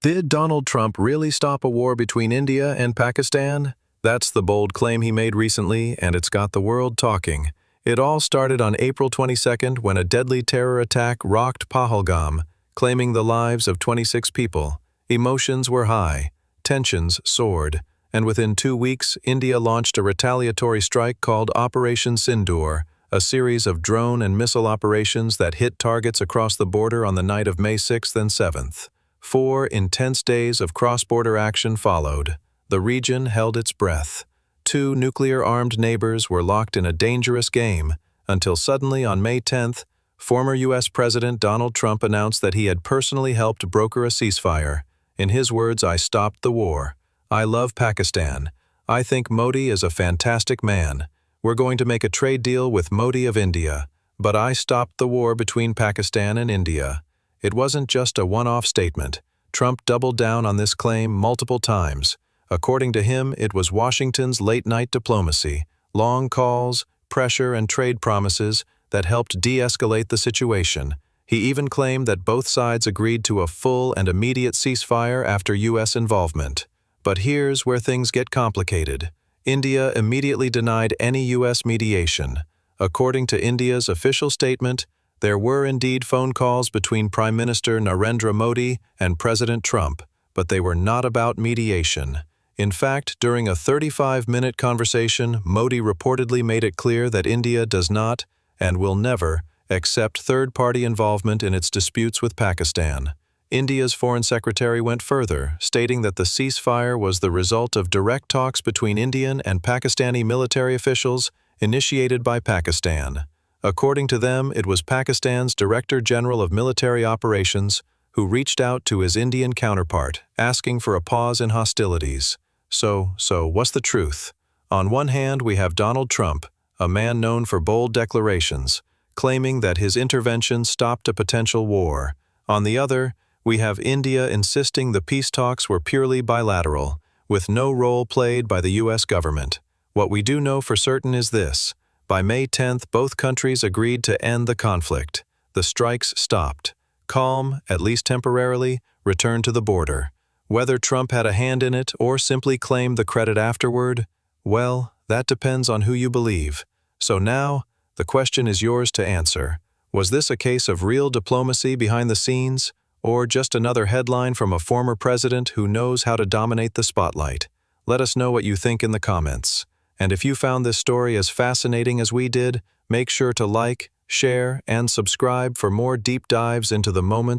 Did Donald Trump really stop a war between India and Pakistan? That's the bold claim he made recently, and it's got the world talking. It all started on April 22nd when a deadly terror attack rocked Pahalgam, claiming the lives of 26 people. Emotions were high, tensions soared, and within 2 weeks, India launched a retaliatory strike called Operation Sindoor, a series of drone and missile operations that hit targets across the border on the night of May 6th and 7th. 4 intense days of cross-border action followed. The region held its breath. 2 nuclear-armed neighbors were locked in a dangerous game, until suddenly on May 10th, former U.S. President Donald Trump announced that he had personally helped broker a ceasefire. In his words, "I stopped the war. I love Pakistan. I think Modi is a fantastic man. We're going to make a trade deal with Modi of India. But I stopped the war between Pakistan and India." It wasn't just a one-off statement. Trump doubled down on this claim multiple times. According to him, it was Washington's late-night diplomacy, long calls, pressure, and trade promises that helped de-escalate the situation. He even claimed that both sides agreed to a full and immediate ceasefire after U.S. involvement. But here's where things get complicated. India immediately denied any U.S. mediation. According to India's official statement, there were indeed phone calls between Prime Minister Narendra Modi and President Trump, but they were not about mediation. In fact, during a 35-minute conversation, Modi reportedly made it clear that India does not, and will never, accept third-party involvement in its disputes with Pakistan. India's Foreign Secretary went further, stating that the ceasefire was the result of direct talks between Indian and Pakistani military officials initiated by Pakistan. According to them, it was Pakistan's Director General of Military Operations who reached out to his Indian counterpart, asking for a pause in hostilities. So what's the truth? On one hand, we have Donald Trump, a man known for bold declarations, claiming that his intervention stopped a potential war. On the other, we have India insisting the peace talks were purely bilateral, with no role played by the U.S. government. What we do know for certain is this. By May 10th, both countries agreed to end the conflict. The strikes stopped. Calm, at least temporarily, returned to the border. Whether Trump had a hand in it or simply claimed the credit afterward, well, that depends on who you believe. So now, the question is yours to answer. Was this a case of real diplomacy behind the scenes, or just another headline from a former president who knows how to dominate the spotlight? Let us know what you think in the comments. And if you found this story as fascinating as we did, make sure to like, share, and subscribe for more deep dives into the moments